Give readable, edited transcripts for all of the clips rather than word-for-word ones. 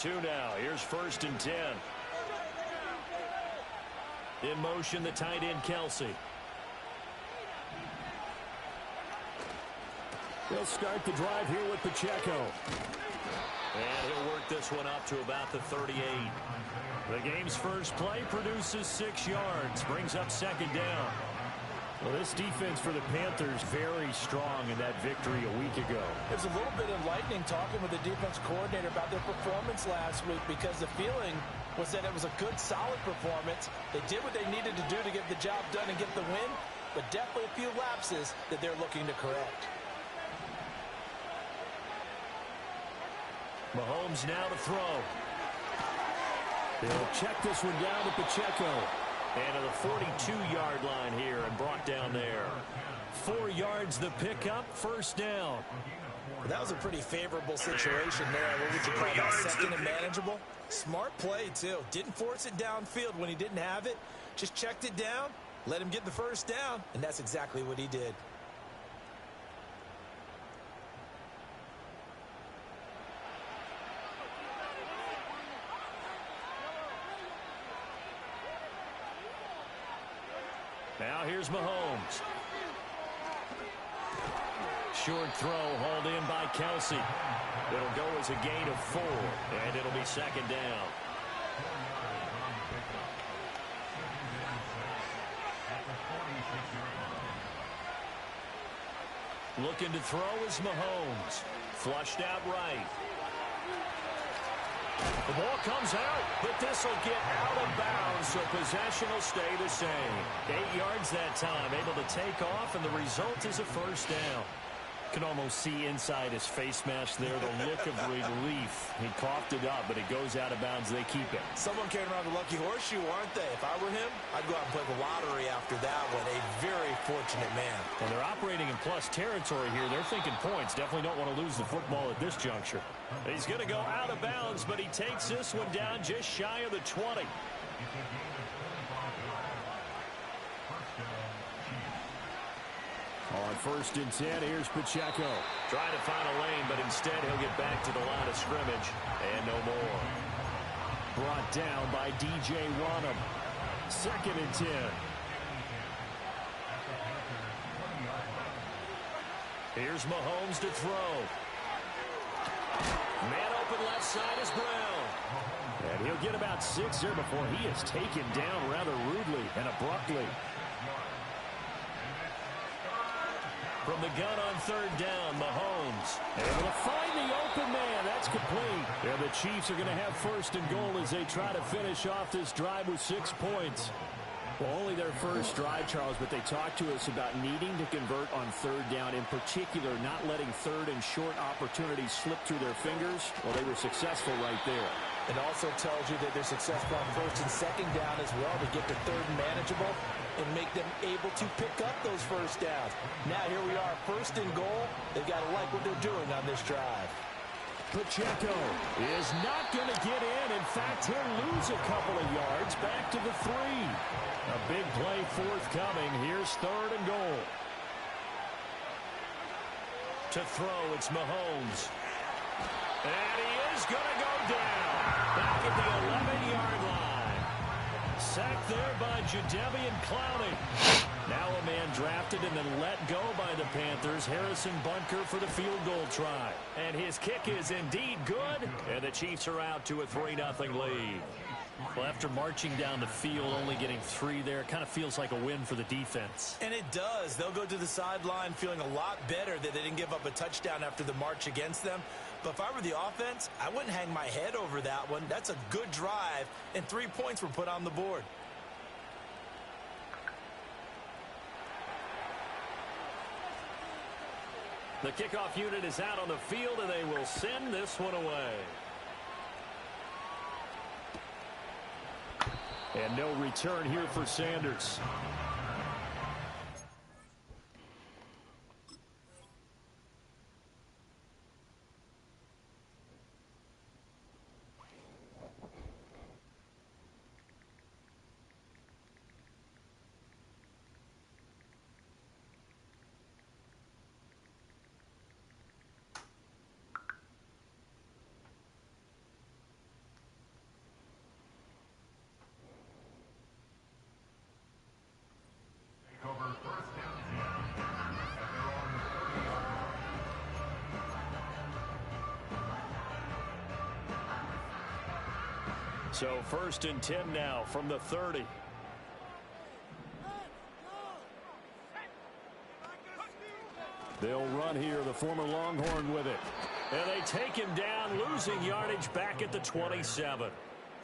Two now. Here's 1st and 10. In motion, the tight end, Kelsey. They'll start the drive here with Pacheco. And he'll work this one up to about the 38. The game's first play produces 6 yards. Brings up 2nd down. Well, this defense for the Panthers very strong in that victory a week ago. It was a little bit enlightening talking with the defense coordinator about their performance last week, because the feeling was that it was a good, solid performance. They did what they needed to do to get the job done and get the win, but definitely a few lapses that they're looking to correct. Mahomes now to throw. They'll check this one down to Pacheco. And to the 42-yard line here and brought down there. 4 yards the pickup, 1st down. That was a pretty favorable situation there. What would you call that, second and manageable? Smart play, too. Didn't force it downfield when he didn't have it. Just checked it down, let him get the 1st down, and that's exactly what he did. Now here's Mahomes. Short throw hauled in by Kelsey. It'll go as a gain of 4, and it'll be 2nd down. Looking to throw is Mahomes. Flushed out right. The ball comes out, but this will get out of bounds, so possession will stay the same. 8 yards that time, able to take off, and the result is a 1st down. Can almost see inside his face mask there the look of relief. He coughed it up, but it goes out of bounds. They keep it. Someone carrying around the lucky horseshoe, aren't they? If I were him, I'd go out and play the lottery after that one. A very fortunate man. And they're operating in plus territory here. They're thinking points. Definitely don't want to lose the football at this juncture. He's going to go out of bounds, but he takes this one down just shy of the 20. On 1st and 10, here's Pacheco. Trying to find a lane, but instead he'll get back to the line of scrimmage. And no more. Brought down by DJ Wanham. 2nd and 10. Here's Mahomes to throw. Man open left side is Brown. And he'll get about 6 there before he is taken down rather rudely and abruptly. From the gun on 3rd down, Mahomes able to find the open man. That's complete. And the Chiefs are going to have 1st and goal as they try to finish off this drive with 6 points. Well, only their first drive, Charles, but they talked to us about needing to convert on 3rd down, in particular not letting 3rd and short opportunities slip through their fingers. Well, they were successful right there. It also tells you that they're successful on 1st and 2nd down as well to get to 3rd and manageable and make them able to pick up those 1st downs. Now here we are, 1st and goal. They've got to like what they're doing on this drive. Pacheco is not going to get in. In fact, he'll lose a couple of yards back to the 3. A big play forthcoming. Here's 3rd and goal. To throw, it's Mahomes. And he is going to go down. Back at the 11-yard line. Sacked there by Jadeveon Clowney. Now a man drafted and then let go by the Panthers. Harrison Bunker for the field goal try. And his kick is indeed good. And the Chiefs are out to a 3-0 lead. Well, after marching down the field, only getting 3 there, kind of feels like a win for the defense. And it does. They'll go to the sideline feeling a lot better that they didn't give up a touchdown after the march against them. But if I were the offense, I wouldn't hang my head over that one. That's a good drive, and 3 points were put on the board. The kickoff unit is out on the field, and they will send this one away. And no return here for Sanders. So 1st and 10 now from the 30. They'll run here, the former Longhorn with it. And they take him down, losing yardage back at the 27.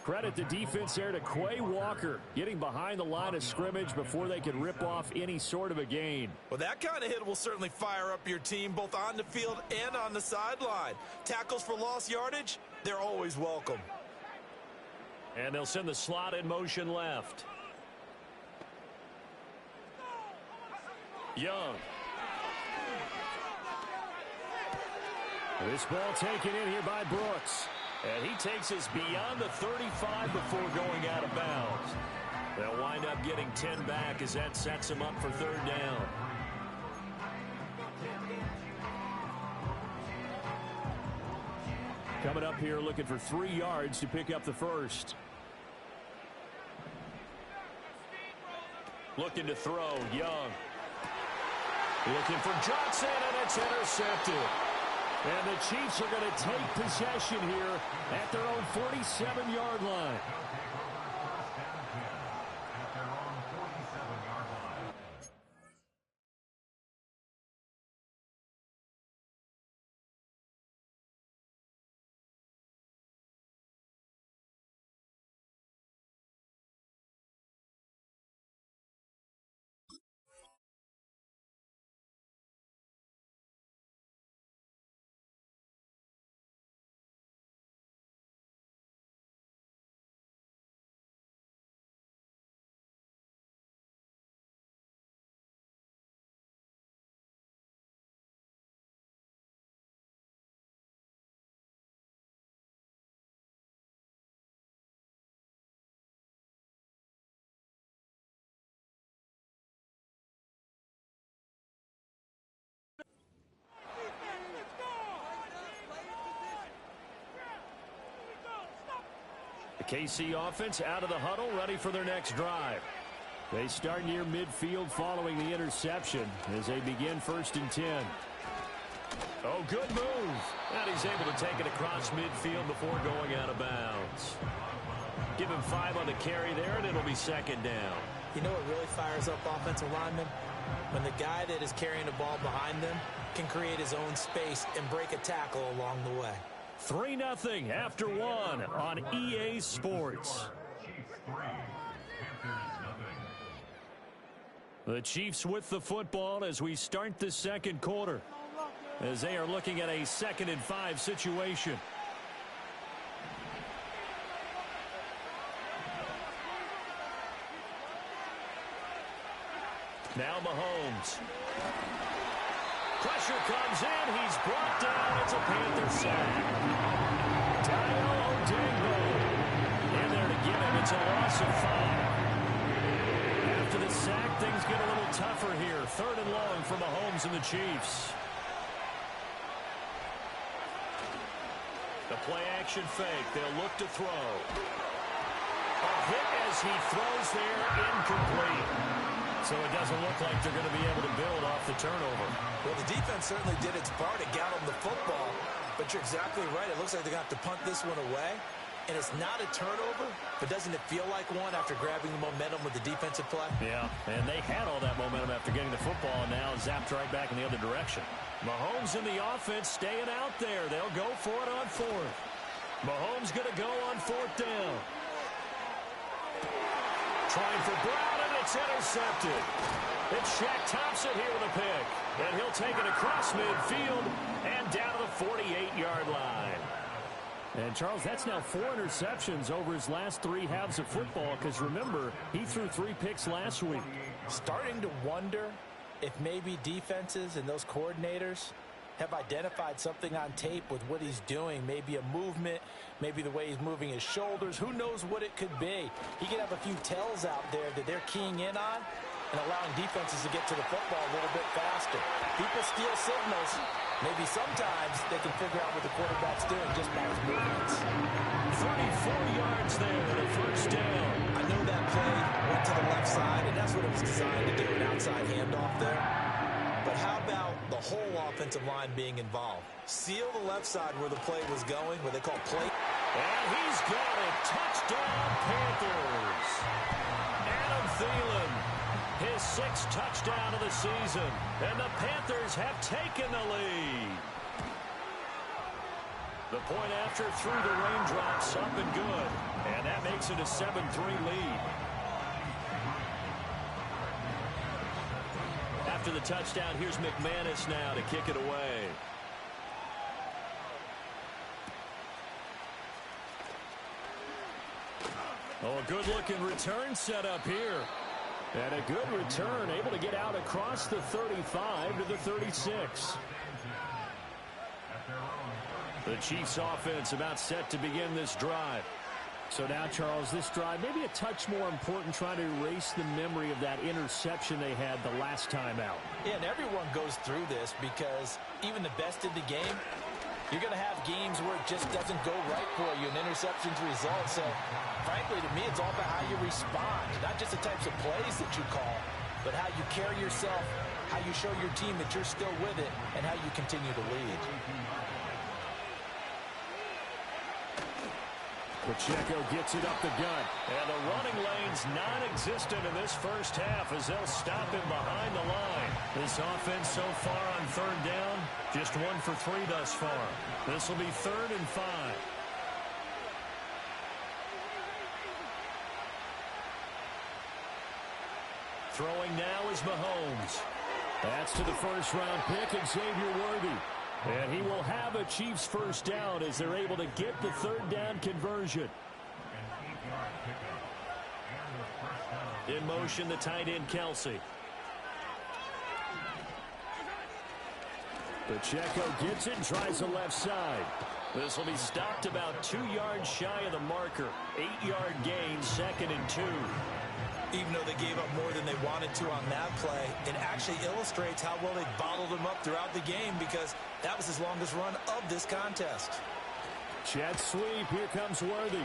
Credit the defense there to Quay Walker, getting behind the line of scrimmage before they can rip off any sort of a gain. Well, that kind of hit will certainly fire up your team both on the field and on the sideline. Tackles for lost yardage, they're always welcome. And they'll send the slot in motion left. Young. This ball taken in here by Brooks. And he takes us beyond the 35 before going out of bounds. They'll wind up getting 10 back as that sets them up for 3rd down. Coming up here looking for 3 yards to pick up the first. Looking to throw, Young. Looking for Johnson, and it's intercepted. And the Chiefs are going to take possession here at their own 47-yard line. KC offense out of the huddle, ready for their next drive. They start near midfield following the interception as they begin 1st and 10. Oh, good move. And he's able to take it across midfield before going out of bounds. Give him 5 on the carry there, and it'll be 2nd down. You know what really fires up offensive linemen? When the guy that is carrying the ball behind them can create his own space and break a tackle along the way. 3-0 after 1 on EA Sports. The Chiefs with the football as we start the 2nd quarter, as they are looking at a 2nd and 5 situation. Now Mahomes. Pressure comes in. He's brought down. It's a Panther sack. Daniel Odegbo in there to get him. It's a loss of 5. After the sack, things get a little tougher here. 3rd and long for Mahomes and the Chiefs. The play action fake. They'll look to throw. A hit as he throws there, incomplete. So it doesn't look like they're going to be able to build off the turnover. Well, the defense certainly did its part to get them the football. But you're exactly right. It looks like they're going to have to punt this one away. And it's not a turnover, but doesn't it feel like one after grabbing the momentum with the defensive play? Yeah, and they had all that momentum after getting the football, and now zapped right back in the other direction. Mahomes and the offense staying out there. They'll go for it on 4th. Mahomes going to go on 4th down. Trying for Brown, and it's intercepted. It's Shaq Thompson here with a pick. And he'll take it across midfield and down to the 48-yard line. And, Charles, that's now 4 interceptions over his last 3 halves of football, because, remember, he threw 3 picks last week. Starting to wonder if maybe defenses and those coordinators have identified something on tape with what he's doing. Maybe a movement, maybe the way he's moving his shoulders. Who knows what it could be? He could have a few tells out there that they're keying in on and allowing defenses to get to the football a little bit faster. People steal signals. Maybe sometimes they can figure out what the quarterback's doing just by his movements. 34 yards there and a 1st down. I know that play went to the left side, and that's what it was designed to do, an outside handoff there. But how about the whole offensive line being involved? Seal the left side where the play was going, what they call play. And he's got it. Touchdown, Panthers. Adam Thielen, his 6th touchdown of the season. And the Panthers have taken the lead. The point after through the raindrops, up and good. And that makes it a 7-3 lead. After the touchdown, here's McManus now to kick it away. Oh, a good-looking return set up here. And a good return, able to get out across the 35 to the 36. The Chiefs offense about set to begin this drive. So now, Charles, this drive maybe a touch more important, trying to erase the memory of that interception they had the last time out. Yeah, and everyone goes through this because even the best in the game, you're going to have games where it just doesn't go right for you, and interceptions result. So, frankly, to me, it's all about how you respond, not just the types of plays that you call, but how you carry yourself, how you show your team that you're still with it, and how you continue to lead. Pacheco gets it up the gut. And the running lane's non-existent in this first half as they'll stop him behind the line. This offense so far on 3rd down, just 1 for 3 thus far. This will be 3rd and 5. Throwing now is Mahomes. That's to the first-round pick, Xavier Worthy. And he will have a Chiefs first down as they're able to get the 3rd down conversion. In motion, the tight end, Kelsey. Pacheco gets it and tries the left side. This will be stopped about 2 yards shy of the marker. 8-yard gain, 2nd and 2. Even though they gave up more than they wanted to on that play, it actually illustrates how well they bottled them up throughout the game because that was his longest run of this contest. Jet sweep. Here comes Worthy.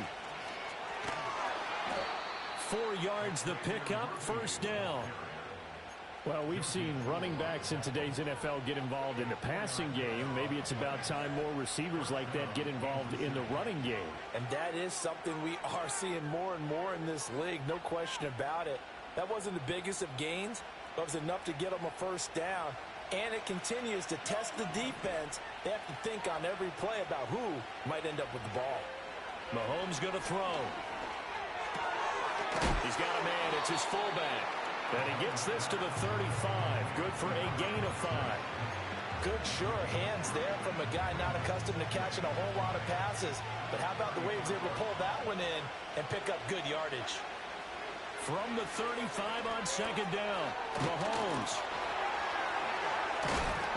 4 yards the pickup. First down. Well, we've seen running backs in today's NFL get involved in the passing game. Maybe it's about time more receivers like that get involved in the running game. And that is something we are seeing more and more in this league, no question about it. That wasn't the biggest of gains, but it was enough to get them a first down. And it continues to test the defense. They have to think on every play about who might end up with the ball. Mahomes going to throw. He's got a man. It's his fullback. And he gets this to the 35. Good for a gain of 5. Good, sure hands there from a guy not accustomed to catching a whole lot of passes. But how about the way he was able to pull that one in and pick up good yardage? From the 35 on 2nd down, Mahomes.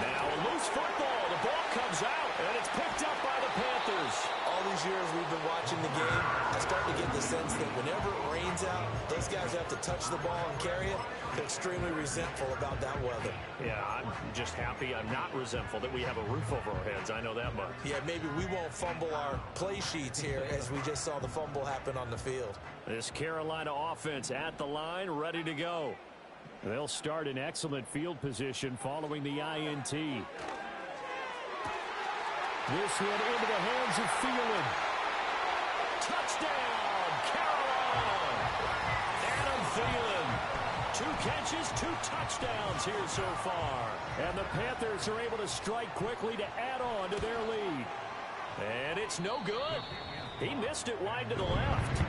Now a loose football. The ball comes out, and it's picked up by the Panthers. All these years we've been watching the game, I start to get the sense that whenever it rains out, those guys have to touch the ball and carry it. They're extremely resentful about that weather. Yeah, I'm just happy I'm not resentful that we have a roof over our heads. I know that much. Yeah, maybe we won't fumble our play sheets here as we just saw the fumble happen on the field. This Carolina offense at the line, ready to go. They'll start in excellent field position following the INT. This one into the hands of Thielen. Touchdown, Carolina! Adam Thielen. 2 catches, 2 touchdowns here so far. And the Panthers are able to strike quickly to add on to their lead. And it's no good. He missed it wide to the left.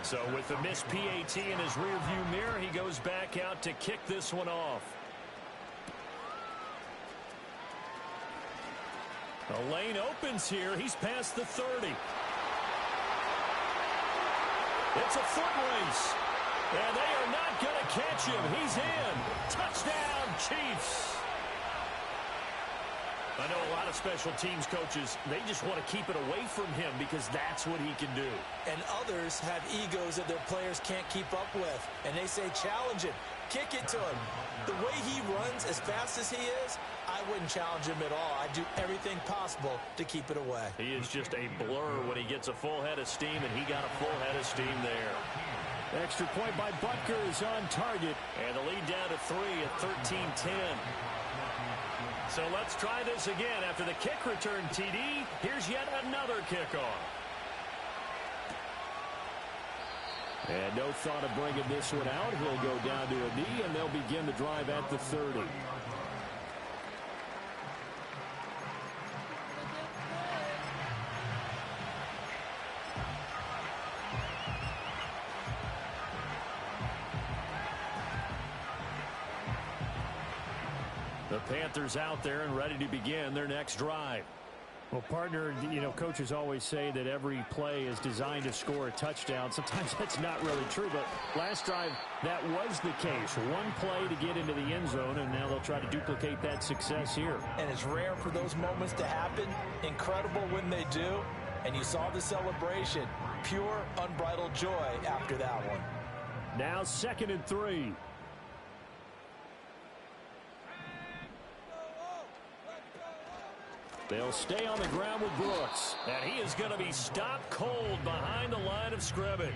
So with the missed PAT in his rearview mirror, he goes back out to kick this one off. The lane opens here. He's past the 30. It's a foot race. And they are not going to catch him. He's in. Touchdown, Chiefs. I know a lot of special teams coaches, they just want to keep it away from him because that's what he can do. And others have egos that their players can't keep up with. And they say, challenge him. Kick it to him. The way he runs as fast as he is, I wouldn't challenge him at all. I'd do everything possible to keep it away. He is just a blur when he gets a full head of steam, and he got a full head of steam there. Extra point by Butker is on target. And the lead down to 3 at 13-10. So let's try this again. After the kick return TD, here's yet another kickoff. And no thought of bringing this one out. He'll go down to a knee, and they'll begin the drive at the 30. The Panthers out there and ready to begin their next drive. Well, partner, you know, coaches always say that every play is designed to score a touchdown. Sometimes that's not really true, but last drive, that was the case. One play to get into the end zone, and now they'll try to duplicate that success here. And it's rare for those moments to happen. Incredible when they do. And you saw the celebration. Pure, unbridled joy after that one. Now 2nd and 3. They'll stay on the ground with Brooks. And he is going to be stopped cold behind the line of scrimmage.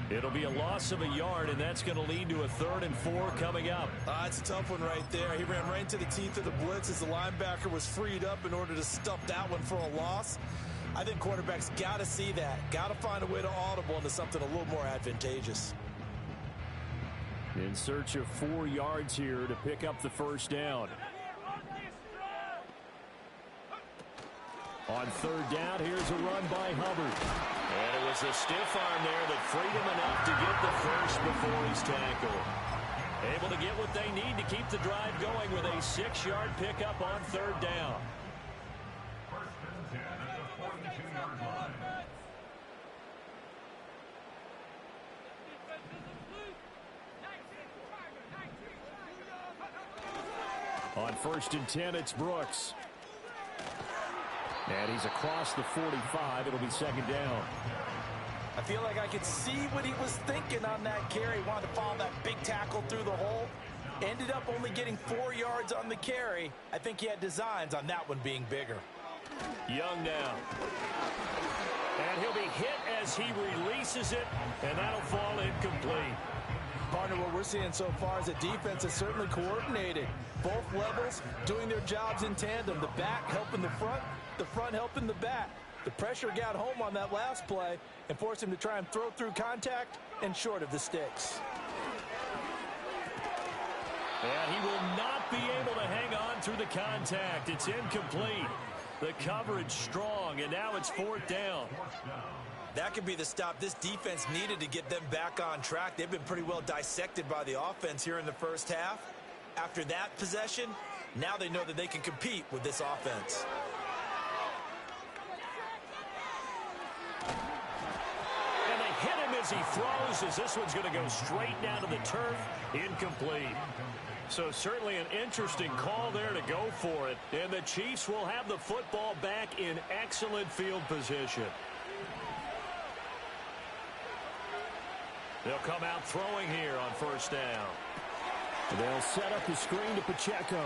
It'll be a loss of a yard, and that's going to lead to a 3rd and 4 coming up. It's a tough one right there. He ran right into the teeth of the blitz as the linebacker was freed up in order to stuff that one for a loss. I think quarterbacks got to see that. Got to find a way to audible into something a little more advantageous. In search of 4 yards here to pick up the first down. On 3rd down, here's a run by Hubbard. And it was a stiff arm there that freed him enough to get the first before his tackle. Able to get what they need to keep the drive going with a 6-yard pickup on 3rd down. On 1st and 10, it's Brooks. And he's across the 45. It'll be 2nd down. I feel like I could see what he was thinking on that carry. Wanted to follow that big tackle through the hole. Ended up only getting 4 yards on the carry. I think he had designs on that one being bigger. Young now. And he'll be hit as he releases it, and that'll fall incomplete. Partner, what we're seeing so far is a defense is certainly coordinated. Both levels doing their jobs in tandem. The back helping the front helping the back. The pressure got home on that last play and forced him to try and throw through contact and short of the sticks. And he will not be able to hang on through the contact. It's incomplete. The coverage strong, and now it's 4th down. That could be the stop this defense needed to get them back on track. They've been pretty well dissected by the offense here in the first half. After that possession, now they know that they can compete with this offense. And they hit him as he throws, as this one's going to go straight down to the turf. Incomplete. So certainly an interesting call there to go for it. And the Chiefs will have the football back in excellent field position. They'll come out throwing here on 1st down. They'll set up the screen to Pacheco.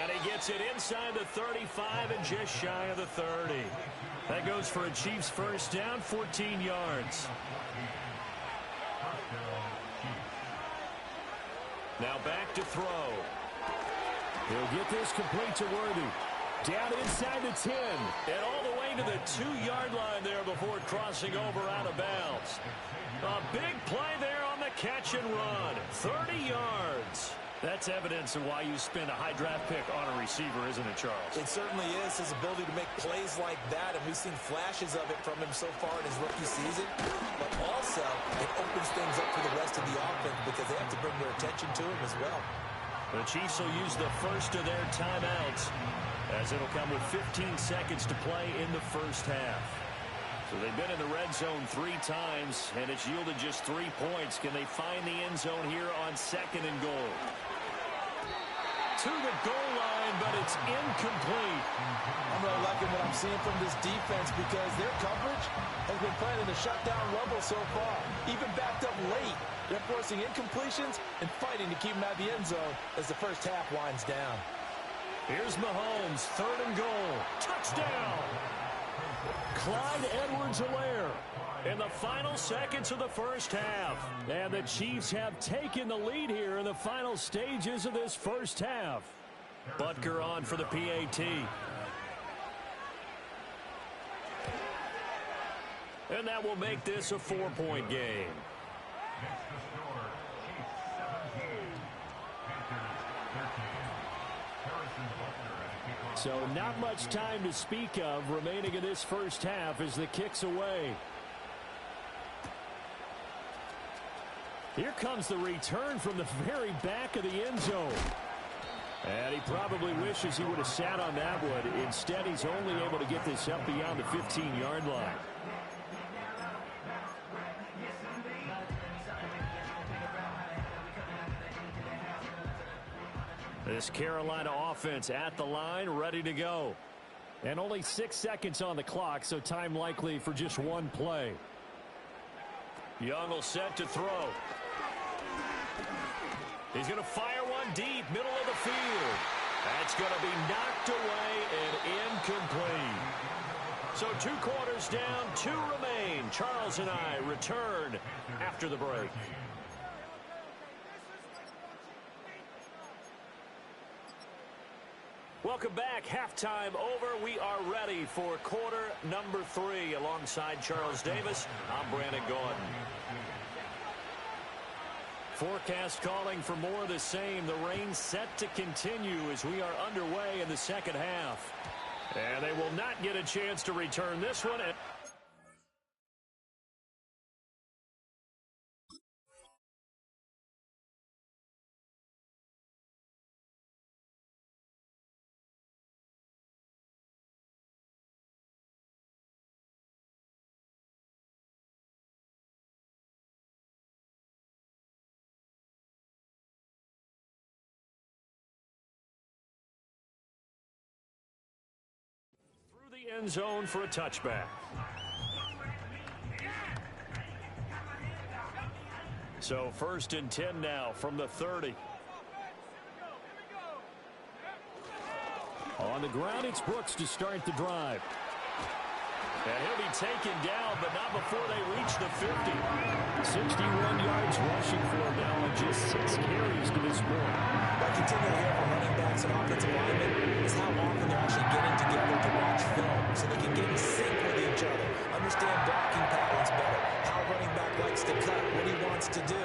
And he gets it inside the 35 and just shy of the 30. That goes for a Chiefs first down, 14 yards. Now back to throw. He'll get this complete to Worthy. Down inside the 10. And all the way to the 2-yard line there before crossing over out of bounds. A big play there on the catch and run. 30 yards. That's evidence of why you spend a high draft pick on a receiver, isn't it, Charles? It certainly is, his ability to make plays like that, and we've seen flashes of it from him so far in his rookie season. But also, it opens things up for the rest of the offense because they have to bring their attention to him as well. The Chiefs will use the first of their timeouts, as it'll come with 15 seconds to play in the first half. So they've been in the red zone 3 times, and it's yielded just 3 points. Can they find the end zone here on 2nd and goal? To the goal line, but it's incomplete. I'm really liking what I'm seeing from this defense because their coverage has been playing in the shutdown level so far. Even backed up late, they're forcing incompletions and fighting to keep them out of the end zone as the first half winds down. Here's Mahomes, 3rd and goal. Touchdown! Clyde Edwards-Helaire in the final seconds of the first half. And the Chiefs have taken the lead here in the final stages of this first half. Butker on for the PAT. And that will make this a 4-point game. So not much time to speak of remaining in this first half as the kick's away. Here comes the return from the very back of the end zone. And he probably wishes he would have sat on that one. Instead, he's only able to get this up beyond the 15-yard line. This Carolina offense at the line, ready to go. And only 6 seconds on the clock, so time likely for just one play. Young will set to throw. He's going to fire one deep, middle of the field. That's going to be knocked away and incomplete. So 2 quarters down, 2 remain. Charles and I return after the break. Welcome back. Halftime over. We are ready for quarter number 3. Alongside Charles Davis, I'm Brandon Gordon. Forecast calling for more of the same. The rain set to continue as we are underway in the second half. And they will not get a chance to return this one. The end zone for a touchback. So 1st and 10 now from the 30. On the ground, it's Brooks to start the drive. And he'll be taken down, but not before they reach the 50. 61 yards rushing for him now on just 6 carries to this point. What I continue to hear from running backs and offensive linemen is how often they're actually getting together to watch film so they can get in sync with each other, understand blocking patterns better, how running back likes to cut, what he wants to do.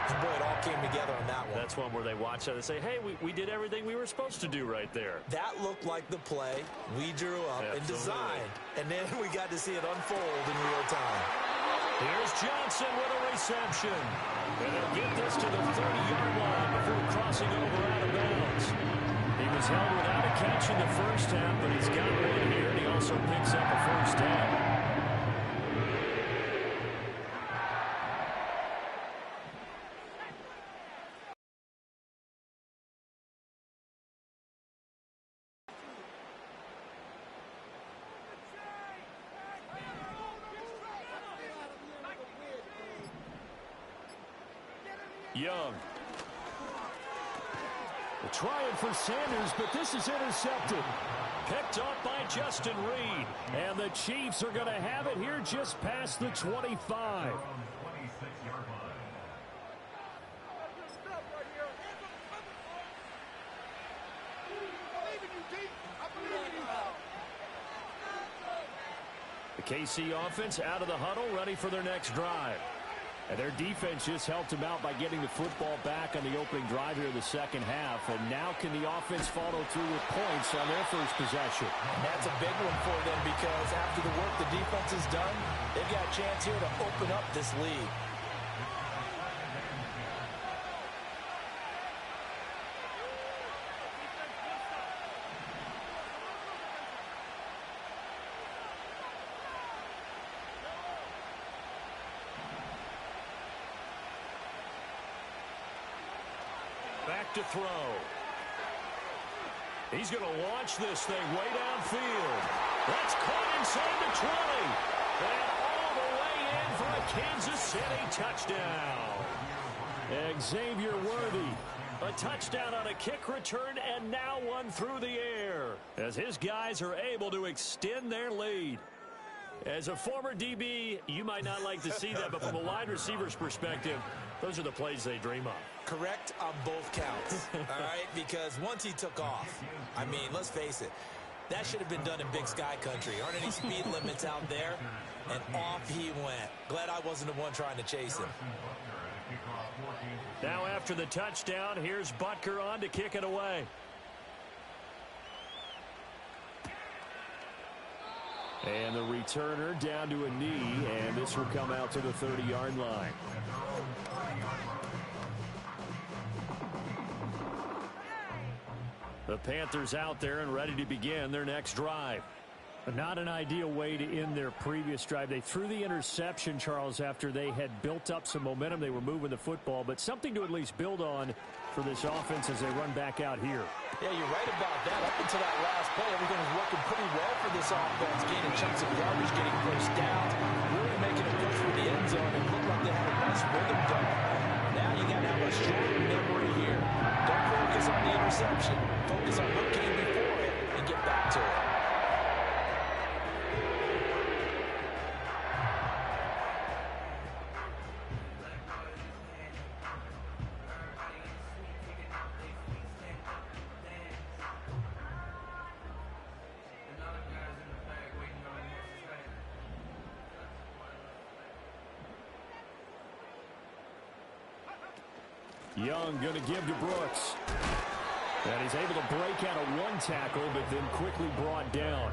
And boy, it all came together on that one. That's one where they watch that and say, hey, we did everything we were supposed to do right there. That looked like the play we drew up and designed. And then we got to see it unfold in real time. Here's Johnson with a reception. And they'll get this to the 30-yard line before crossing over out of bounds. He was held without a catch in the first half, but he's got one here, and he also picks up a first down. Young. They're trying for Sanders, but this is intercepted. Picked up by Justin Reed. And the Chiefs are going to have it here just past the 25. The KC offense out of the huddle, ready for their next drive. And their defense just helped them out by getting the football back on the opening drive here in the second half. And now can the offense follow through with points on their first possession? And that's a big one for them because after the work the defense has done, they've got a chance here to open up this lead. Back to throw. He's going to launch this thing way downfield. That's caught inside the 20. And all the way in for a Kansas City touchdown. Xavier Worthy. A touchdown on a kick return, and now one through the air as his guys are able to extend their lead. As a former DB, you might not like to see that, but from a wide receiver's perspective, those are the plays they dream of. Correct on both counts, all right? Because once he took off, I mean, let's face it, that should have been done in Big Sky Country. Aren't any speed limits out there? And off he went. Glad I wasn't the one trying to chase him. Now after the touchdown, here's Butker on to kick it away. And the returner down to a knee, and this will come out to the 30-yard line. The Panthers out there and ready to begin their next drive. Not an ideal way to end their previous drive. They threw the interception, Charles, after they had built up some momentum. They were moving the football, but something to at least build on for this offense as they run back out here. Yeah, you're right about that. Up until that last play, everything was working pretty well for this offense, gaining chunks of yardage, getting first downs, really making a push for the end zone, and looked like they had a nice rhythm going. Now you got to have a strong memory here. Don't focus on the interception. Focus on what came before it and get back to it. Young going to give to Brooks. And he's able to break out of one tackle, but then quickly brought down.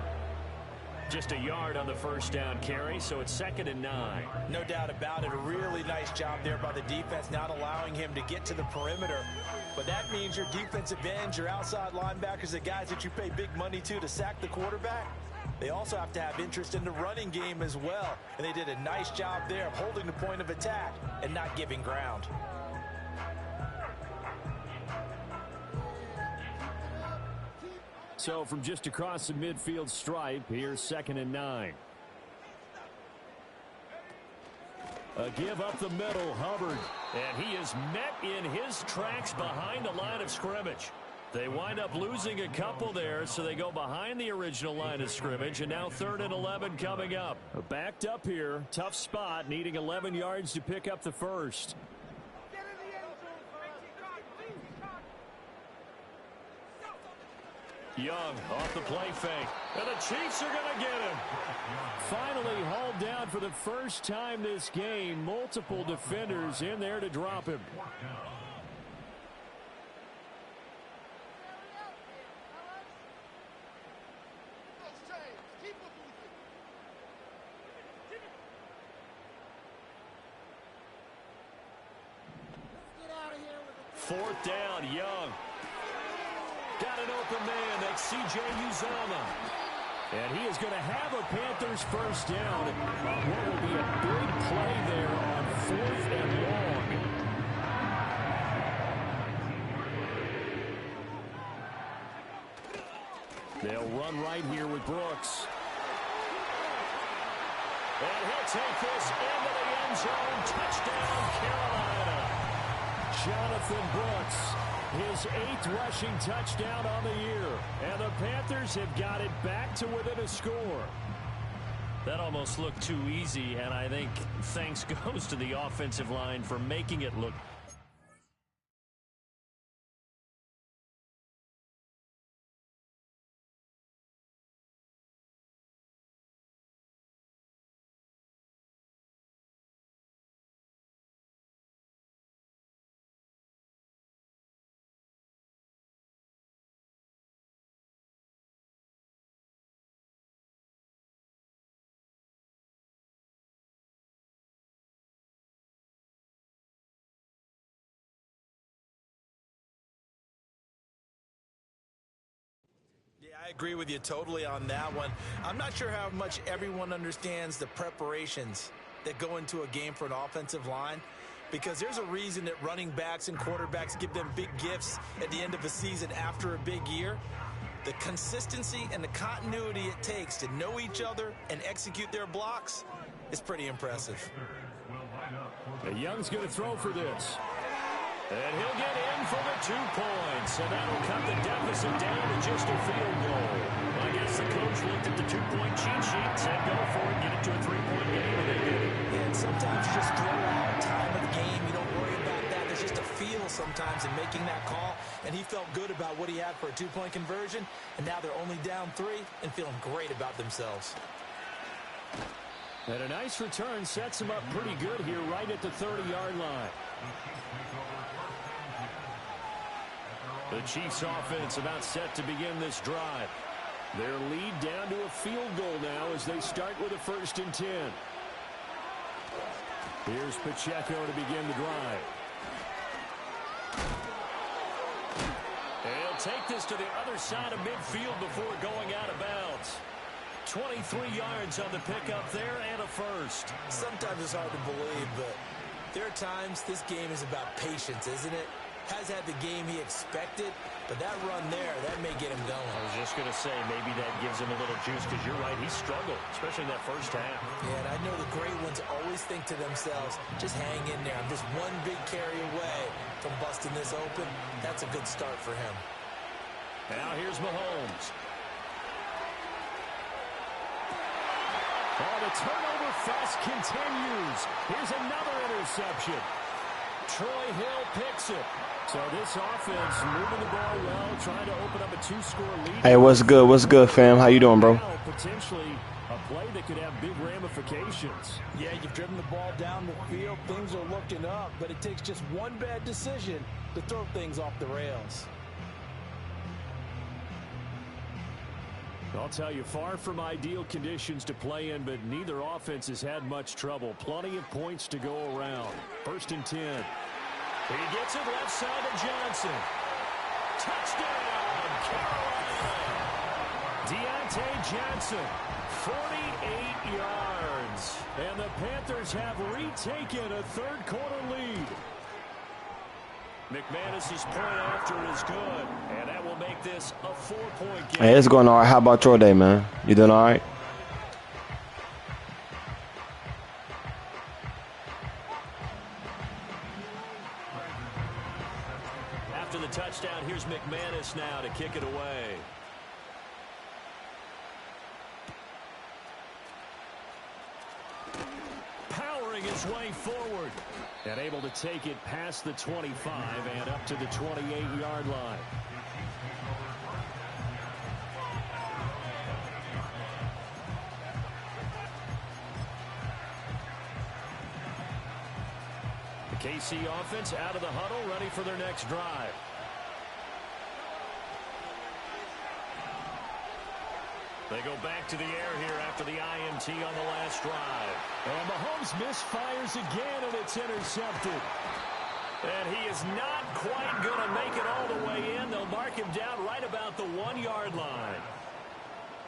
Just a yard on the first down carry, so it's 2nd and 9. No doubt about it. A really nice job there by the defense, not allowing him to get to the perimeter. But that means your defensive ends, your outside linebackers, the guys that you pay big money to sack the quarterback, they also have to have interest in the running game as well. And they did a nice job there of holding the point of attack and not giving ground. So from just across the midfield stripe, here's 2nd and 9. A give up the middle, Hubbard. And he is met in his tracks behind the line of scrimmage. They wind up losing a couple there, so they go behind the original line of scrimmage, and now 3rd and 11 coming up. Backed up here, tough spot, needing 11 yards to pick up the first. Young off the play fake, and the Chiefs are going to get him. Finally hauled down for the first time this game. Multiple defenders in there to drop him. Fourth down, Young. Got an open man. That's C.J. Uzomah. And he is going to have a Panthers first down. What will be a big play there on 4th and long. They'll run right here with Brooks. And he'll take this into the end zone. Touchdown, Carolina. Jonathan Brooks. His 8th rushing touchdown on the year. And the Panthers have got it back to within a score. That almost looked too easy, and I think thanks goes to the offensive line for making it look. Yeah, I agree with you totally on that one. I'm not sure how much everyone understands the preparations that go into a game for an offensive line, because there's a reason that running backs and quarterbacks give them big gifts at the end of a season after a big year. The consistency and the continuity it takes to know each other and execute their blocks is pretty impressive. Young's going to throw for this. And he'll get in for the 2 points, and that'll cut the deficit down to just a field goal. I guess the coach looked at the two-point cheat sheet, said go for it, get it to a three-point game, and they did it. And sometimes you just throw out time of the game. You don't worry about that. There's just a feel sometimes in making that call, and he felt good about what he had for a two-point conversion, and now they're only down 3 and feeling great about themselves. And a nice return sets him up pretty good here right at the 30-yard line. The Chiefs offense about set to begin this drive. Their lead down to a field goal now as they start with a 1st and 10. Here's Pacheco to begin the drive. He'll take this to the other side of midfield before going out of bounds. 23 yards on the pickup there and a first. Sometimes it's hard to believe, but there are times this game is about patience, isn't it? Has had the game he expected, but that run there, that may get him going. I was just going to say, maybe that gives him a little juice, because you're right, he struggled, especially in that first half. Yeah, and I know the great ones always think to themselves, just hang in there. I'm just one big carry away from busting this open. That's a good start for him. Now here's Mahomes. Oh, the turnover fest continues. Here's another interception. Troy Hill picks it. So this offense moving the ball well, trying to open up a 2-score lead. Hey, what's good? What's good, fam? How you doing, bro? Now, potentially a play that could have big ramifications. Yeah, you've driven the ball down the field. Things are looking up, but it takes just one bad decision to throw things off the rails. I'll tell you, far from ideal conditions to play in, but neither offense has had much trouble. Plenty of points to go around. 1st and 10. He gets it left side to Johnson. Touchdown, Carolina. Deontay Johnson, 48 yards. And the Panthers have retaken a third-quarter lead. McManus's point after is good, and that will make this a 4-point game. Hey, it's going all right. How about your day, man? You doing all right? After the touchdown, here's McManus now to kick it away. Powering his way forward. And able to take it past the 25 and up to the 28-yard line. The KC offense out of the huddle, ready for their next drive. They go back to the air here after the INT on the last drive. And Mahomes misfires again, and it's intercepted. And he is not quite going to make it all the way in. They'll mark him down right about the 1-yard line.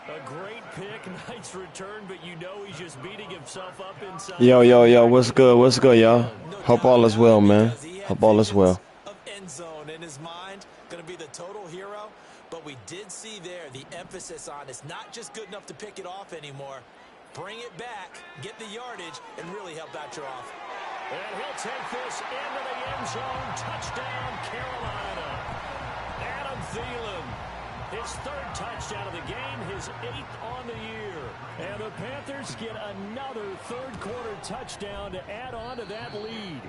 A great pick, nice return, but you know he's just beating himself up inside. Yo, what's good? What's good, y'all? Hope all is well, man. Hope all is well. Of end zone in his mind, going to be the total hero. But we did see there the emphasis on it's not just good enough to pick it off anymore. Bring it back, get the yardage, and really help out your offense. And he'll take this into the end zone. Touchdown, Carolina. Adam Thielen, his 3rd touchdown of the game, his 8th on the year. And the Panthers get another third-quarter touchdown to add on to that lead.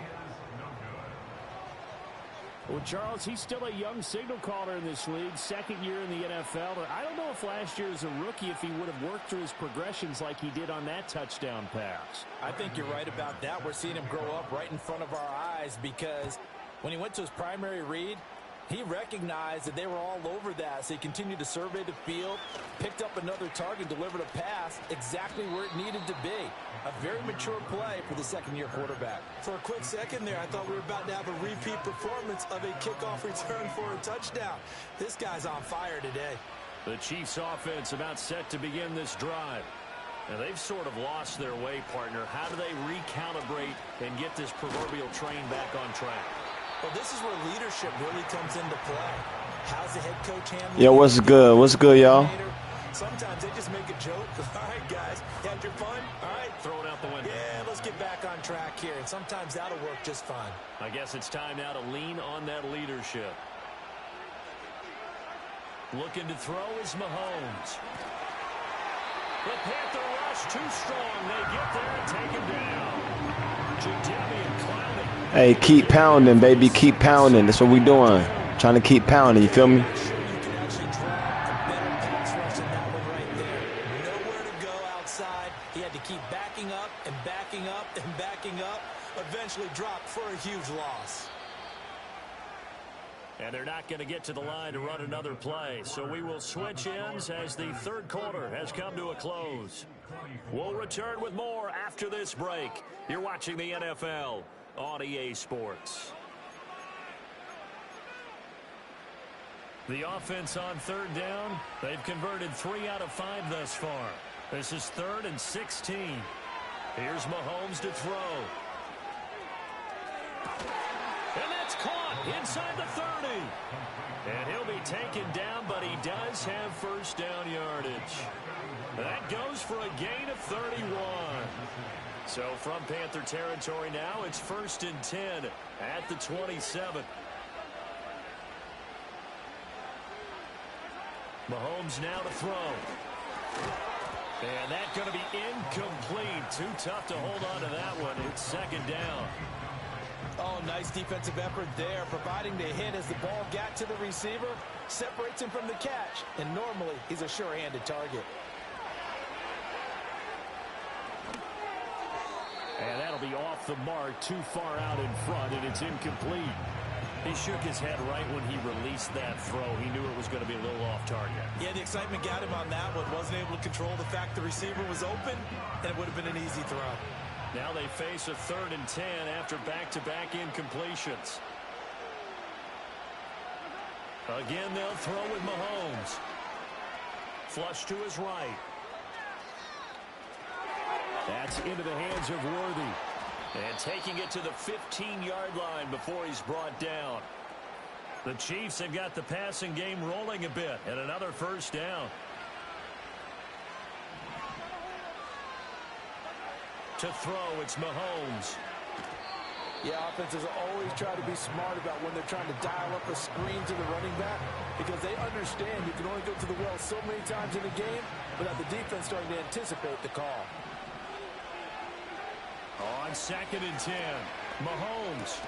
Well, Charles, he's still a young signal caller in this league, 2nd year in the NFL. I don't know if last year as a rookie, if he would have worked through his progressions like he did on that touchdown pass. I think you're right about that. We're seeing him grow up right in front of our eyes because when he went to his primary read, he recognized that they were all over that, so he continued to survey the field, picked up another target, delivered a pass exactly where it needed to be. A very mature play for the 2nd-year quarterback. For a quick second there, I thought we were about to have a repeat performance of a kickoff return for a touchdown. This guy's on fire today. The Chiefs offense about set to begin this drive. Now, they've sort of lost their way, partner. How do they recalibrate and get this proverbial train back on track? Well, this is where leadership really comes into play. How's the head coach handling? Yo, what's good? What's good, y'all? Sometimes they just make a joke. All right, guys, you had your fun? All right. Throw it out the window. Yeah, let's get back on track here. And sometimes that'll work just fine. I guess it's time now to lean on that leadership. Looking to throw is Mahomes. The Panther rush too strong. They get there and take him down. Jadeveon Clowney. Hey, keep pounding, baby. Keep pounding. That's what we doing. Trying to keep pounding. You feel me? He had to keep backing up and backing up and backing up. Eventually dropped for a huge loss. And they're not going to get to the line to run another play. So we will switch ends as the third quarter has come to a close. We'll return with more after this break. You're watching the NFL on EA Sports. The offense on third down, they've converted 3 out of 5 thus far. This is 3rd and 16. Here's Mahomes to throw. And that's caught inside the 30. And he'll be taken down, but he does have first down yardage. That goes for a gain of 31. So from Panther territory now, it's 1st and 10 at the 27. Mahomes now to throw. And that's going to be incomplete. Too tough to hold on to that one. It's 2nd down. Oh, nice defensive effort there, providing the hit as the ball got to the receiver, separates him from the catch, and normally he's a sure-handed target. And that'll be off the mark, too far out in front, and it's incomplete. He shook his head right when he released that throw. He knew it was going to be a little off target. Yeah, the excitement got him on that one. Wasn't able to control the fact the receiver was open, and it would have been an easy throw. Now they face a 3rd and 10 after back-to-back incompletions. Again, they'll throw with Mahomes. Flush to his right. That's into the hands of Worthy. And taking it to the 15-yard line before he's brought down. The Chiefs have got the passing game rolling a bit, and another first down. To throw, it's Mahomes. Yeah, offenses always try to be smart about when they're trying to dial up a screen to the running back because they understand you can only go to the well so many times in a game without the defense starting to anticipate the call. On 2nd and 10, Mahomes.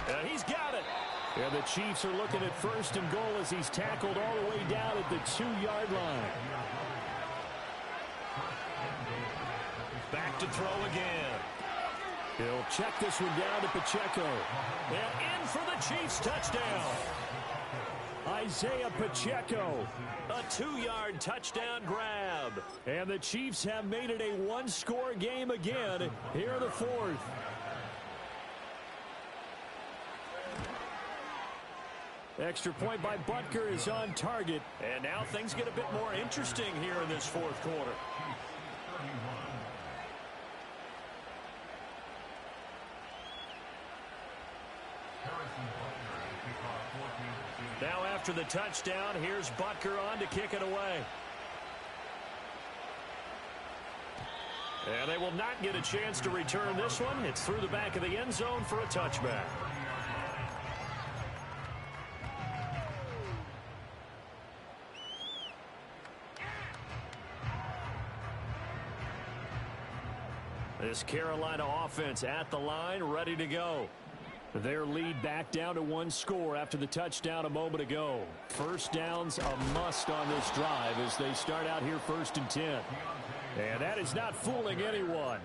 And he's got it. And the Chiefs are looking at 1st and goal as he's tackled all the way down at the 2-yard line. Back to throw again. He'll check this one down to Pacheco. And in for the Chiefs touchdown. Isaiah Pacheco. A 2-yard touchdown grab. And the Chiefs have made it a one-score game again here in the 4th. Extra point by Butker is on target. And now things get a bit more interesting here in this 4th quarter. Now after the touchdown, here's Butker on to kick it away. And they will not get a chance to return this one. It's through the back of the end zone for a touchback. This Carolina offense at the line, ready to go. Their lead back down to 1 score after the touchdown a moment ago. First down's a must on this drive as they start out here 1st and 10. And that is not fooling anyone.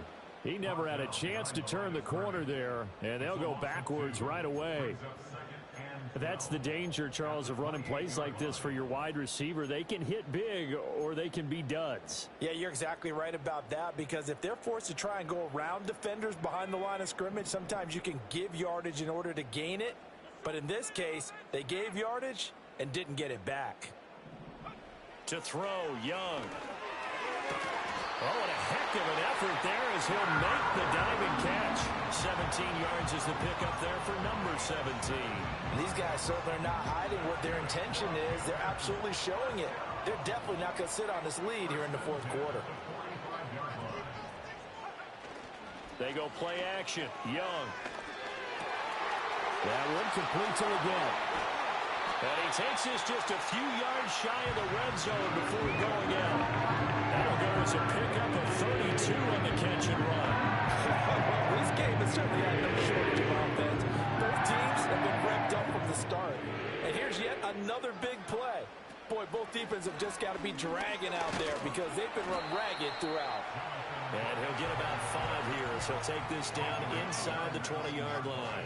He never had a chance to turn the corner there, and they'll go backwards right away. That's the danger, Charles, of running plays like this for your wide receiver. They can hit big or they can be duds. Yeah, you're exactly right about that because if they're forced to try and go around defenders behind the line of scrimmage, sometimes you can give yardage in order to gain it. But in this case, they gave yardage and didn't get it back. To throw, Young. Oh, and a heck of an effort there as he'll make the diving catch. 17 yards is the pickup there for number 17. These guys certainly are not hiding what their intention is. They're absolutely showing it. They're definitely not going to sit on this lead here in the 4th quarter. They go play action. Young. That one completes it again. And he takes this just a few yards shy of the red zone before going out. That'll go a It's a pickup of 32 on the catch and run. Well, this game has certainly had no shortage of offense. Both teams have been revved up from the start. And here's yet another big play. Boy, both defenses have just got to be dragging out there because they've been run ragged throughout. And he'll get about 5 here as he'll take this down inside the 20-yard line.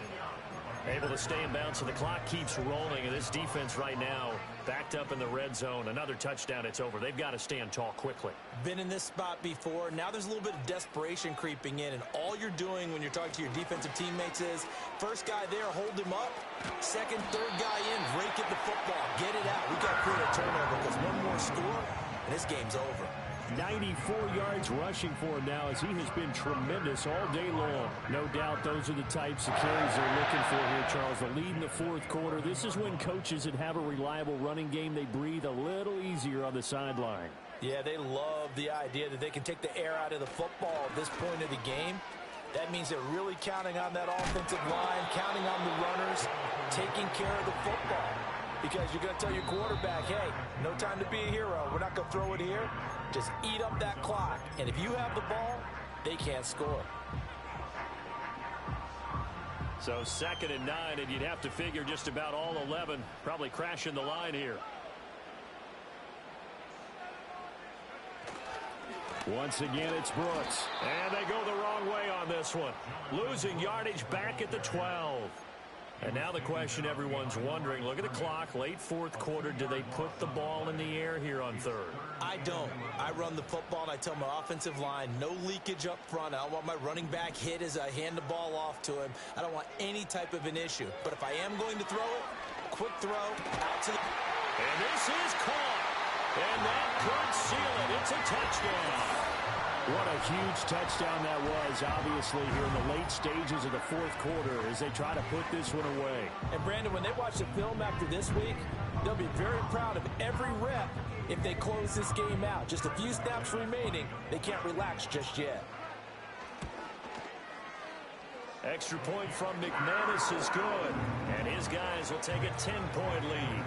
Able to stay in bounds, so the clock keeps rolling, and this defense right now backed up in the red zone. Another touchdown, it's over. They've got to stand tall quickly. Been in this spot before. Now there's a little bit of desperation creeping in, and all you're doing when you're talking to your defensive teammates is first guy there, hold him up. Second, third guy in, rake at the football. Get it out. We've got to create a turnover because one more score, and this game's over. 94 yards rushing for him now as he has been tremendous all day long. No doubt those are the types of carries they're looking for here, Charles. The lead in the fourth quarter. This is when coaches that have a reliable running game, they breathe a little easier on the sideline. Yeah, they love the idea that they can take the air out of the football at this point of the game. That means they're really counting on that offensive line, counting on the runners, taking care of the football. Because you're going to tell your quarterback, hey, no time to be a hero. We're not going to throw it here. Just eat up that clock. And if you have the ball, they can't score. So 2nd and 9, and you'd have to figure just about all 11 probably crashing the line here. Once again, it's Brooks. And they go the wrong way on this one. Losing yardage back at the 12. And now the question everyone's wondering, look at the clock, late fourth quarter, do they put the ball in the air here on third? I don't. I run the football, and I tell my offensive line, no leakage up front. I don't want my running back hit as I hand the ball off to him. I don't want any type of an issue. But if I am going to throw it, quick throw, out to the... And this is caught. And that could seal it. It's a touchdown. What a huge touchdown that was, obviously, here in the late stages of the fourth quarter as they try to put this one away. And, Brandon, when they watch the film after this week, they'll be very proud of every rep if they close this game out. Just a few snaps remaining. They can't relax just yet. Extra point from McManus is good. And his guys will take a 10-point lead.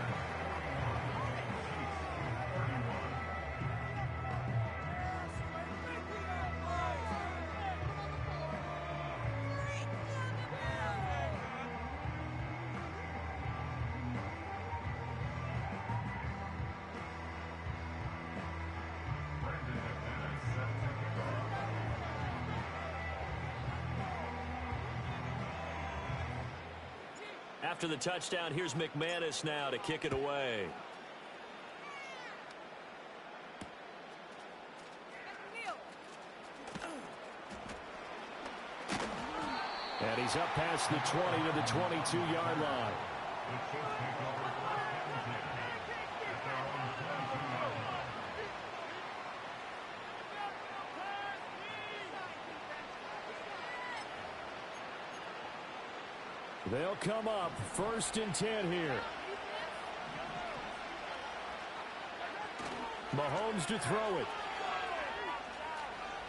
After the touchdown, here's McManus now to kick it away. And he's up past the 20 to the 22-yard line. They'll come up 1st and 10 here. Mahomes to throw it.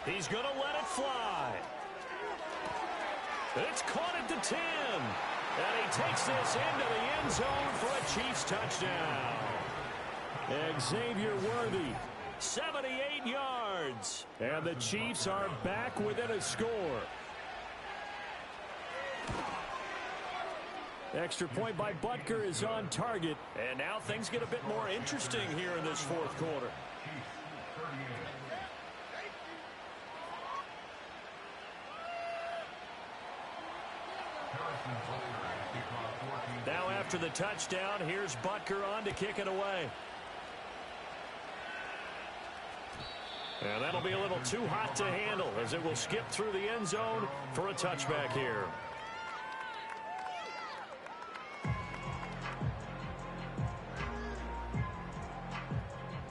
He's going to let it fly. It's caught at the 10. And he takes this into the end zone for a Chiefs touchdown. Xavier Worthy. 78 yards. And the Chiefs are back within a score. Extra point by Butker is on target. And now things get a bit more interesting here in this fourth quarter. Now after the touchdown, here's Butker on to kick it away. And that'll be a little too hot to handle as it will skip through the end zone for a touchback here.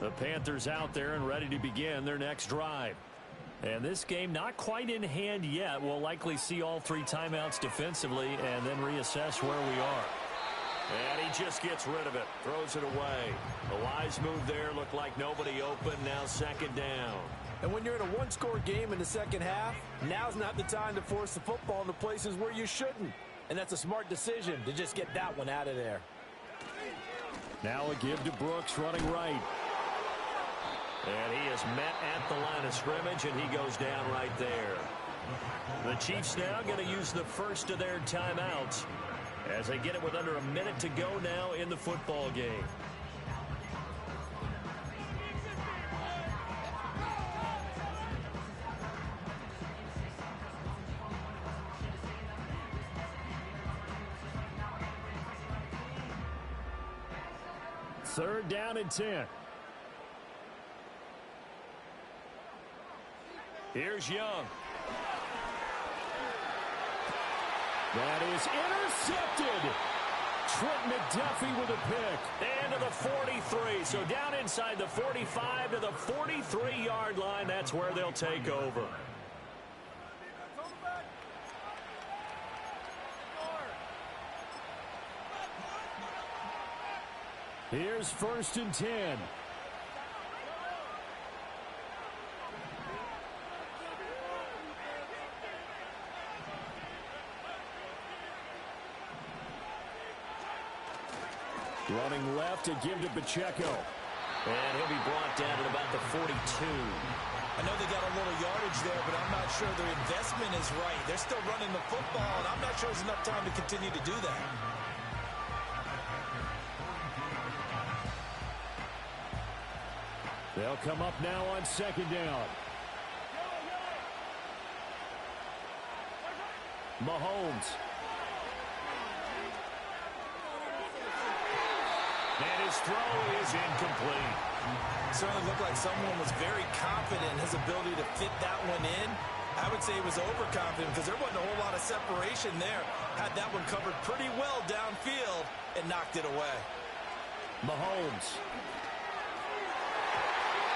The Panthers out there and ready to begin their next drive. And this game not quite in hand yet. We'll likely see all 3 timeouts defensively and then reassess where we are. And he just gets rid of it, throws it away. The wise move there, looked like nobody open, now 2nd down. And when you're in a one-score game in the second half, now's not the time to force the football into places where you shouldn't. And that's a smart decision to just get that one out of there. Now a give to Brooks running right. And he is met at the line line of scrimmage, and he goes down right there. The Chiefs now going to use the first of their timeouts as they get it with under a minute to go now in the football game. Third down and 10. Here's Young. That is intercepted. Trent McDuffie with a pick. And to the 43. So down inside the 45 to the 43-yard line. That's where they'll take over. Here's first and 10. Running left to give to Pacheco. And he'll be brought down at about the 42. I know they got a little yardage there, but I'm not sure their investment is right. They're still running the football, and I'm not sure there's enough time to continue to do that. They'll come up now on second down. Mahomes. And his throw is incomplete. Certainly looked like someone was very confident in his ability to fit that one in. I would say he was overconfident because there wasn't a whole lot of separation there. Had that one covered pretty well downfield and knocked it away. Mahomes.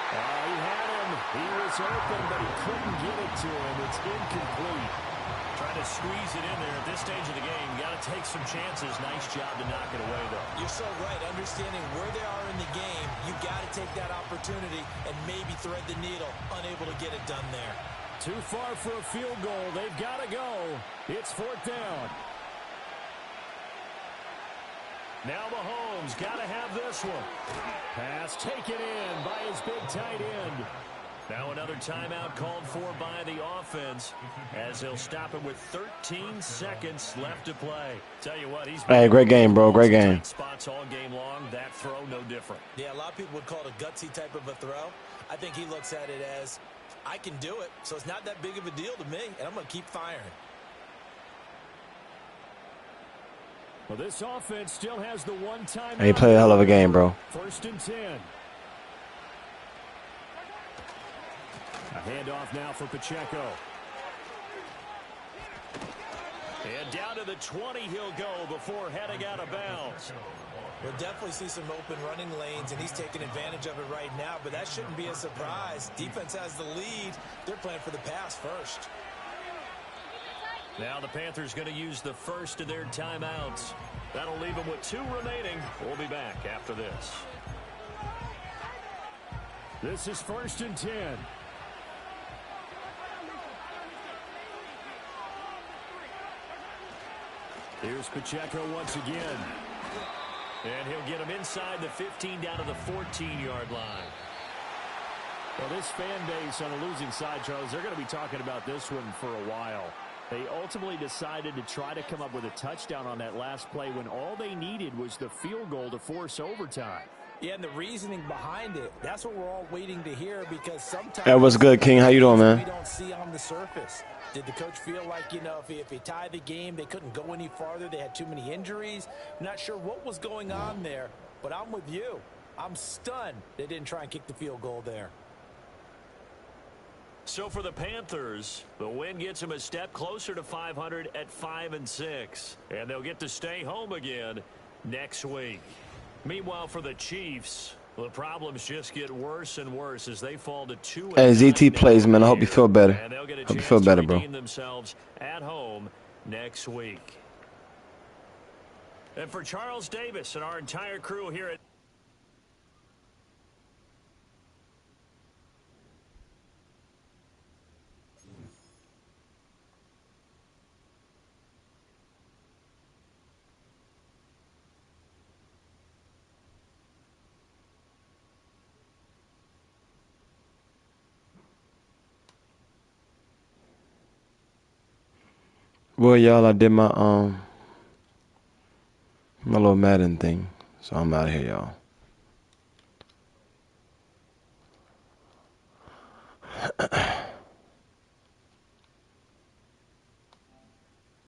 He had him. He was open, but he couldn't get it to him. It's incomplete. Trying to squeeze it in there at this stage of the game. Got to take some chances. Nice job to knock it away, though. You're so right. Understanding where they are in the game, you got to take that opportunity and maybe thread the needle. Unable to get it done there. Too far for a field goal. They've got to go. It's fourth down. Now Mahomes got to have this one. Pass taken in by his big tight end. Now another timeout called for by the offense as they'll stop it with 13 seconds left to play. Tell you what, he's Hey, great game, bro. Great game. Spots all game long. That throw, no different. Yeah, a lot of people would call it a gutsy type of a throw. I think he looks at it as, I can do it, so it's not that big of a deal to me, and I'm going to keep firing. Well, this offense still has the one time. He played a hell of a game, bro. First and 10. A handoff now for Pacheco. And down to the 20 he'll go before heading out of bounds. We'll definitely see some open running lanes, and he's taking advantage of it right now, but that shouldn't be a surprise. Defense has the lead. They're playing for the pass first. Now the Panthers going to use the first of their timeouts. That'll leave them with 2 remaining. We'll be back after this. This is first and 10. Here's Pacheco once again. And he'll get him inside the 15 down to the 14-yard line. Well, this fan base on the losing side, Charles, they're going to be talking about this one for a while. They ultimately decided to try to come up with a touchdown on that last play when all they needed was the field goal to force overtime. Yeah, and the reasoning behind it, that's what we're all waiting to hear, because sometimes... Hey, what's good, King? How you doing, man? We don't see on the surface. Did the coach feel like, you know, if he tied the game, they couldn't go any farther, they had too many injuries? I'm not sure what was going on there, but I'm with you. I'm stunned they didn't try and kick the field goal there. So for the Panthers, the win gets them a step closer to 500 at 5-6. And they'll get to stay home again next week. Meanwhile, for the Chiefs, the problems just get worse and worse as they fall to 2-9. Hey, ZT plays, man. I hope you feel better. And they'll get a hope you chance feel better, to bro. redeem themselves at home next week. And for Charles Davis and our entire crew here at Well, y'all, I did my little Madden thing, so I'm out of here, y'all.